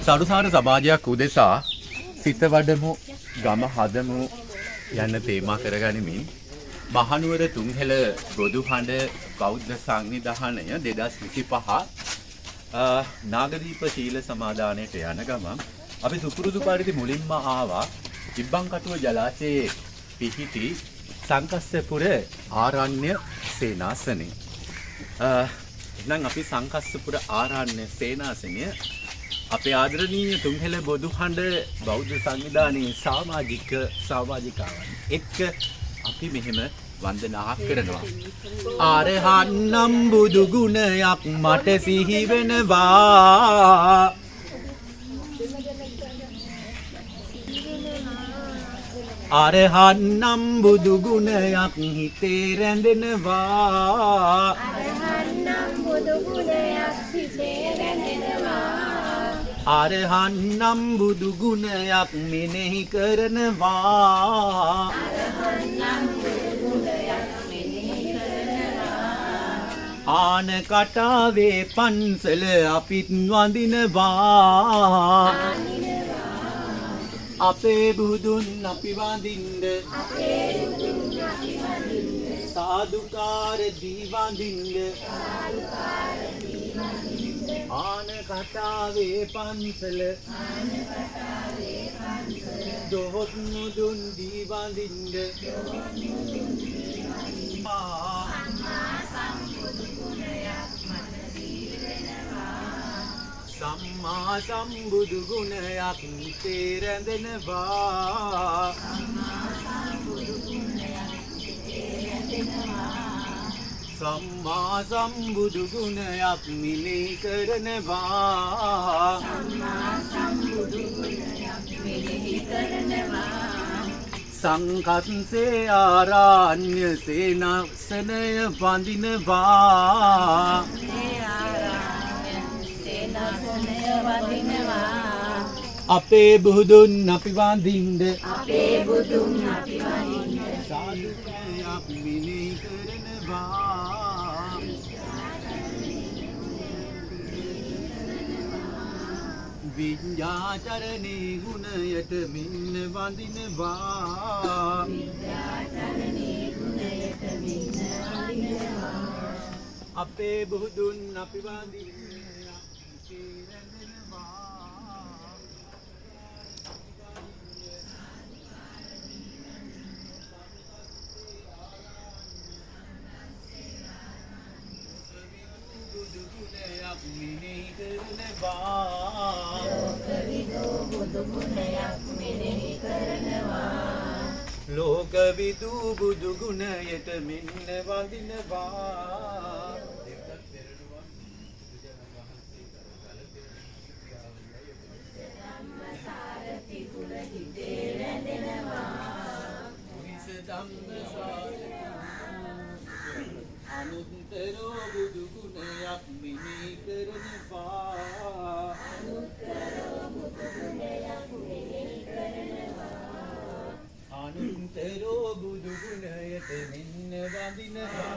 සරුසාර සමාජයක් උදෙසා සිත වඩමු ගම හදමු යන තේමා කරගනිමින් මහනුවර තුන්හෙළ බොදු හඬ බෞද්ධ සංවිධානය 2025 නාගදීප ශීල සමාදානයට යන ගමන් අපි සුපුරුදු පරිදි මුලින්ම ආවා ඉබ්බන්කටුව ජලාශයේ පිහිටි සංකස්සපුර ආරණ්‍ය සේනාසනය. එහෙනම් අපි සංකස්සපුර ආරණ්‍ය සේනාසනය අපේ ආදරණීය තුන්හෙළ බොදු හඬ බෞද්ධ සංවිධානයේ සමාජිකාවන් එක්ක අපි මෙහෙම වන්දනා කරනවා. ආරහන්නම් බුදු ගුණයක් මට සිහි වෙනවා. ආරහන්නම් බුදු ගුණයක් හිතේ රැඳෙනවා. ආරහන්නම් බුදු ගුණයක් හිතේ රැඳෙනවා. ආරහන්නම් බුදු ගුණයක් මෙනෙහි කරනවා. ආරහන්නම් බුදු ගුණයක් මෙනෙහි කරනවා. ආන කටාවේ පන්සල අපිත් වඳිනවා. අපේ බුදුන් අපි වඳින්න. අපේ බුදුන් අපි වඳින්න. සාදුකාර දී වඳින්න. සාදුකාර දී වඳින්න. ආන කටාවේ පන්සල. ආන කටාවේ පන්සල. දොහොත් මුදුන් දී වඳින්න. දොහොත් මුදුන් දී වඳින්න. සම්මා සම්බුදු ගුණයක් මට දී වෙනවා. සම්මා සම්බුදු ගුණයක් හිතේ රැඳෙනවා. සම්මා සම්බුදු ගුණයක් හිතේ රැඳෙනවා. සම්මා සම්බුදු ගුණයක් මෙනෙහි කරනවා. සම්මා සම්බුදු ගුණයක් මෙනෙහි කරනවා. සංකස්සේ ආරණ්‍ය සේනාසනය වඳිනවා. අපේ බුදුන් අපි වඳින්න. අපේ බුදුන් අපි වඳින්න. සාදුකාරයක් මෙනෙහි කරනවා. විඤ්ඤාචරණේ ගුණයට මෙන්න වඳිනවා. විඤ්ඤාචරණේ ගුණයට මෙන්න වඳිනවා. අපේ බුදුන් අපි වඳින්න. ලෝකවිදු බුදු ගුණයට මෙන්න වඳිනවා. ධම්මසාරති කුල හිතේ රැඳෙනවා. අනුත්තරෝ බුදු ගුණයක් මෙහි කරනවා. අනුත්තරෝ බුදු ගුණයක් මෙහි කරනවා. අනුත්තරෝ බුදු ගුණයට මෙන්න වඳිනවා.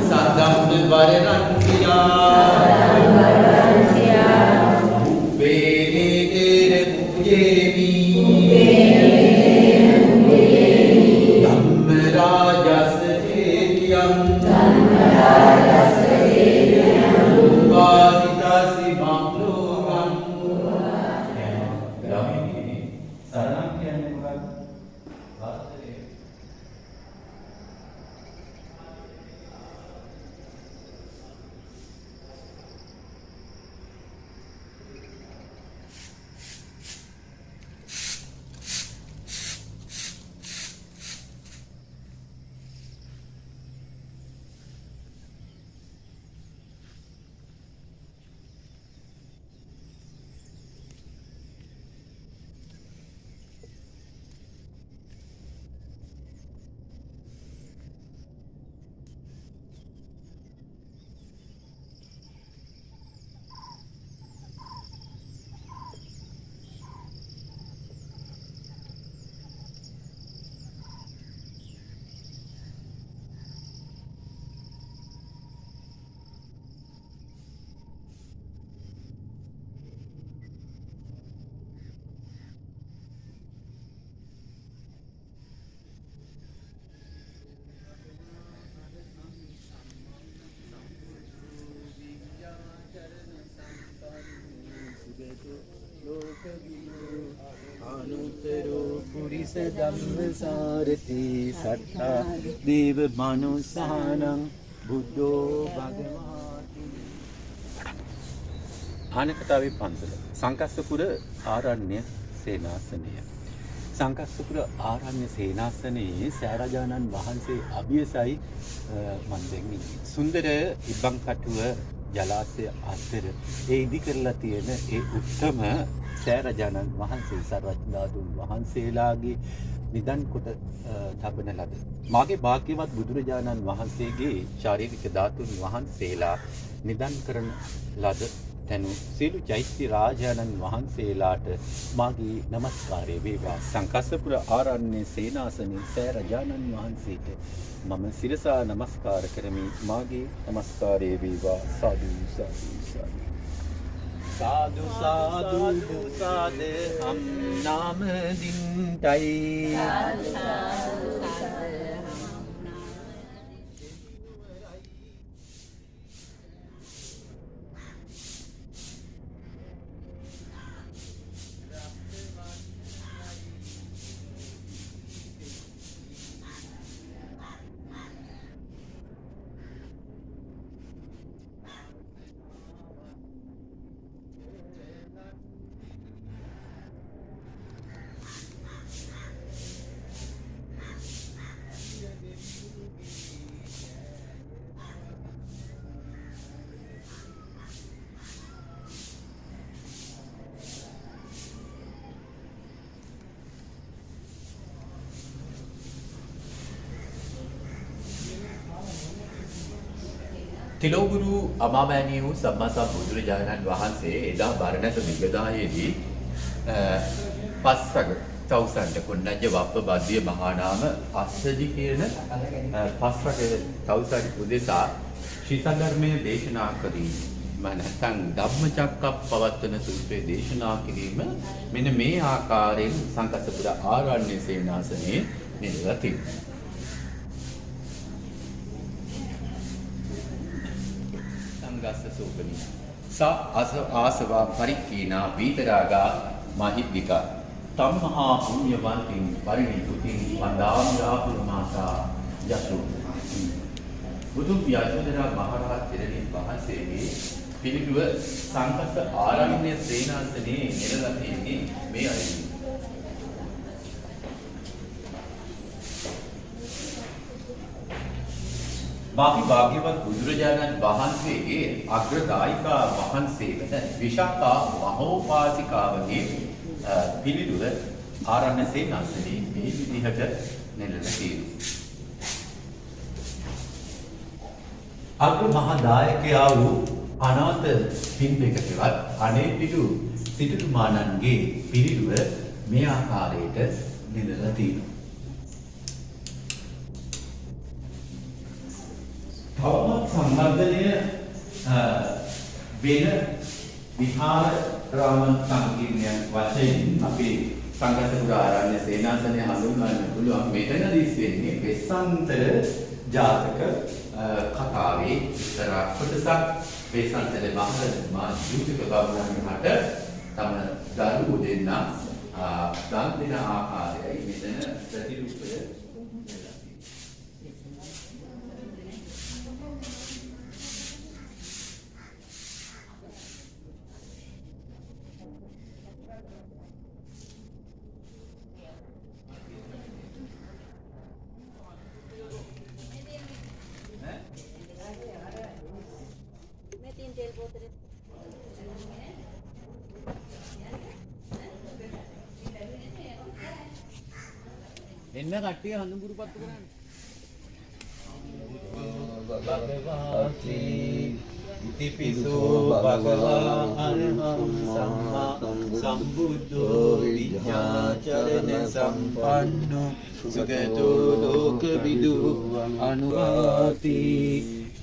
Saddam Varransiya පුරිස ධම්මසාරති සත්තා දේව මනුසානං බුද්ධෝ භගවාති. ආනකතාවේ පන්සල සංකස්සපුර ආරණ්‍ය සේනාසනය. සංකස්සපුර ආරණ්‍ය සේනාසනයේ සෑරජානන් වහන්සේ අභියසයි මන් දැන් ඉන්නේ. සුන්දර ඉබ්බන්කටුව ජලාශය අතර ඒ ඉදි කරලා තියෙන ඒ උත්තම සෑරජානන් වහන්සේ සර්වඥාතුන් වහන්සේලාගේ නිදන් කොට තබන ලද මාගේ භාග්‍යවත් බුදුරජාණන් වහන්සේගේ ශාරීරික ධාතුන් වහන්සේලා නිදන් කරන ලද තනු සියලු චෛත්‍ය රාජානන් වහන්සේලාට මාගේ নমස්කාරය වේවා. සංකස්සපුර ආරණ්‍ය සේනාසනයේ සෑරජානන් වහන්සේට මම සිරසා নমස්කාර කරමි. මාගේ নমස්කාරය වේවා. සාදු සාදු සාදු साधु साधु साधे हम नाम दिनटाई තිලෝගුරු අමාමෑණිය වූ සම්මා සම්බුදුරජාණන් වහන්සේ එදා බරණැස විගදායේදී පස්රග තවුසන්ට කොණ්ණඤ්ඤ වප්ප බද්ධිය මහානාම අස්සජි කියන පස්රග තවුසන් උදෙසා ශ්‍රී සද්ධර්මයේ දේශනා කිරීම නැත්නම් ධම්මචක්කප්පවත්තන සූත්‍රයේ දේශනා කිරීම මෙන්න මේ ආකාරයෙන් සංකස්සපුර ආරණ්‍ය සේනාසනයේ නිරලා තිබෙනවා. ගස්ස සෝපනි සා ආසවා පරික්ඛීනා වීතරාගා මහිද්దికා තම්මහා පුඤ්ඤවන්තින් පරිණිතුතින් වන්දාමිරාපුර මාතා යසු බුදු පියාණෝදරා මහරහත් තෙරණින් වහන්සේගේ පිළිගුව සංකස්ස ආරණ්‍ය සේනාසනයේ නිරලා තියෙන්නේ මේ අයුරින්. बाकी भाग्यवत बुजुर्गजानन वහන්සේගේ අග්‍රදායිකා වහන්සේ වෙන විශාඛා මහෝපාසිකාවගේ පිළිදුව ආරණ්‍ය සේනාසනයේ මේ විදිහට නෙළලා තියෙනවා. අග්‍ර මහා දායකයා වූ අනාථ පින්බෙකටවත් අනේපිඩු සිටුතුමාණන්ගේ පිළිදුව මේ ආකාරයට නෙළලා තියෙනවා. තවමත් සංවර්ධනය වෙන විහාර රාම සංකීර්ණයක් වශයෙන් අපේ සංකස්සපුර ආරණ්‍ය සේනාසනය හඳුන්වන්න පුළුවන්. මෙතනදී වෙන්නේ වෙස්සන්තර ජාතක කතාවේ විස්තර කොටසක්. වෙස්සන්තර මහරජතුමා ජූතික බමුණන්ට තම දරුවෝ දෙන්න දන් දෙන ආකාරයයි මෙතන ප්‍රතිරූපය. එන්න කට්ටිය හඳුන්ගුරු පත්තු කරන්න. භගවාති ඉතිපිසෝ භගවා අරහං සම්මා සම්බුද්ධෝ විඤ්ඤාචරණ සම්පන්නෝ සුගතෝ ලෝකවිදු අනුවාති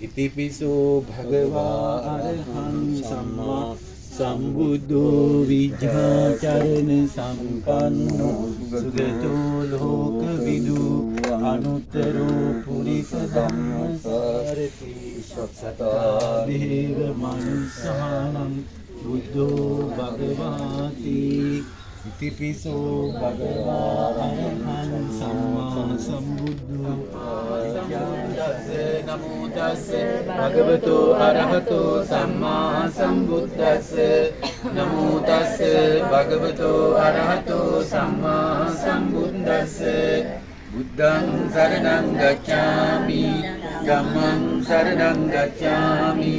ඉතිපිසෝ භගවා අරහං සම්මා සම්බුද්ධෝ විඤ්ඤාචරණ සම්පන්නෝ සුගතෝ ලෝකවිදු අනුත්තරෝ පුරිස ධම්මසාරති සත්තා දේව මනුස්සානං බුද්ධෝ භගවාති ඉතිපිසෝ භගවා අරහං සම්මා සම්බුද්ධෝ නමෝ තස්ස භගවතු අරහතෝ සම්මා සම්බුද්දස්ස නමෝ තස්ස භගවතු අරහතෝ සම්මා සම්බුද්දස්ස බුද්ධං සරණං ගච්ඡාමි ධම්මං සරණං ගච්ඡාමි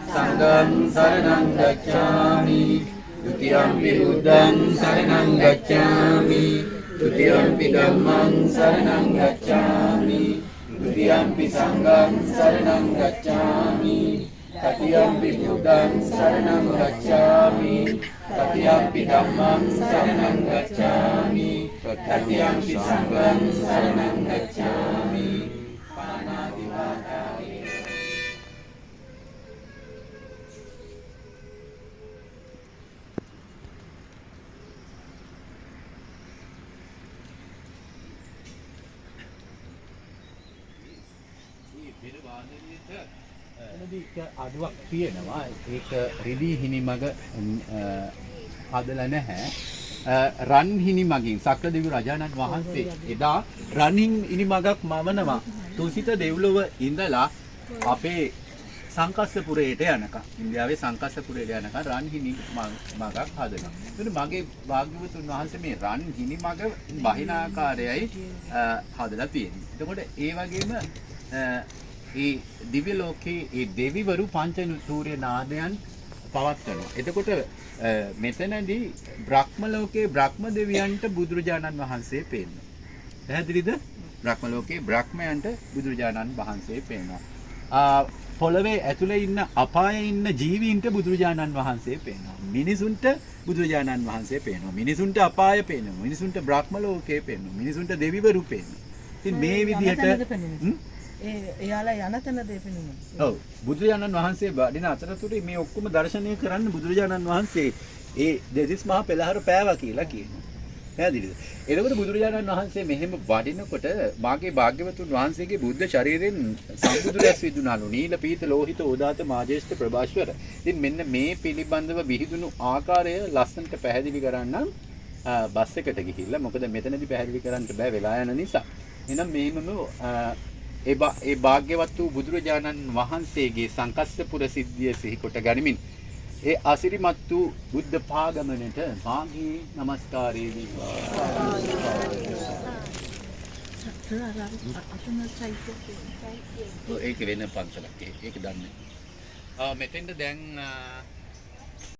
සංඝං සරණං ගච්ඡාමි ဒုတိယံ පි බුද්ධං සරණං ගච්ඡාමි ဒုတိယံ පි ධම්මං සරණං ගච්ඡාමි ဒုတိယံ පි සංඝං සරණං ගච්ඡාමි တတိယံ පි බුද්ධං සරණං ගච්ඡාමි တတိယံ පි ධම්මං සරණං ගච්ඡාමි တတိယံ පි සංඝං සරණං ගච්ඡාමි පාණාති පාතාවේ අඩුවක් තියෙනවා ඒක රිදී හිනිමග හදලා නැහැ රන් හිනිමගින් සක්‍රදේව රජාණන් වහන්සේ එදා රන් හිනිමගක් මවනවා තුසිත දෙව්ලොව ඉඳලා අපේ සංකස්සපුරයට යනකම් ඉන්දියාවේ සංකස්සපුරයට යනකම් රන් හිනිමගක් හදනවා එතන මගේ භාග්‍යවතුන් වහන්සේ මේ රන් හිනිමග බහිනාකාරයයි හදලා තියෙන්නේ එතකොට ඒ වගේම ඒ දිව්‍ය ලෝකයේ ඒ දෙවිවරු පංචතූර්ය නාදයන් පවත්වනවා. එතකොට මෙතනදී බ්‍රහ්ම ලෝකයේ බ්‍රහ්ම දෙවියන්ට බුදුරජාණන් වහන්සේ පේනවා. පැහැදිලිද? බ්‍රහ්ම ලෝකයේ බ්‍රහ්මයන්ට බුදුරජාණන් වහන්සේ පේනවා. පොළවේ ඇතුලේ ඉන්න අපායේ ඉන්න ජීවීන්ට බුදුරජාණන් වහන්සේ පේනවා. මිනිසුන්ට බුදුරජාණන් වහන්සේ පේනවා. මිනිසුන්ට අපාය පේනවා. මිනිසුන්ට බ්‍රහ්ම ලෝකයේ පේනවා. මිනිසුන්ට දෙවිවරු පේනවා. ඉතින් මේ විදිහට එයාලා යන තැන දෙපෙනුනේ. ඔව් බුදුරජාණන් වහන්සේ වඩින අතරතුරේ මේ ඔක්කොම දර්ශනය කරන්න බුදුරජාණන් වහන්සේ ඒ දෙතිස් මහා පෙළහර පෑවා කියලා කියනවා. පැහැදිලිද? එතකොට බුදුරජාණන් වහන්සේ මෙහෙම වඩිනකොට මාගේ භාග්‍යවතුන් වහන්සේගේ බුද්ධ ශරීරයෙන් සම්බුදු රැස් විදුනාලු. නීල පීත ලෝහිත ඕදාත මාජේෂ්ඨ ප්‍රභාස්වර. ඉතින් මෙන්න මේ පිළිබඳව විහිදුණු ආකාරය ලස්සනට පැහැදිලි කරන්න බස් එකට ගිහිල්ලා මොකද මෙතනදී පැහැදිලි කරන්න බෑ වෙලා යන නිසා. එහෙනම් මෙහෙමම ඒ භාග්‍යවත් වූ බුදුරජාණන් වහන්සේගේ සංකස්සපුර සිද්ධිය සිහි කොට ගනිමින් ඒ අසිරිමත් වූ බුද්ධ පාගමනට මාගේ නමස්කාරය වේවා. ඒක වෙන පන්සලක් ඒක දන්නේ. මෙතෙන්ද දැන්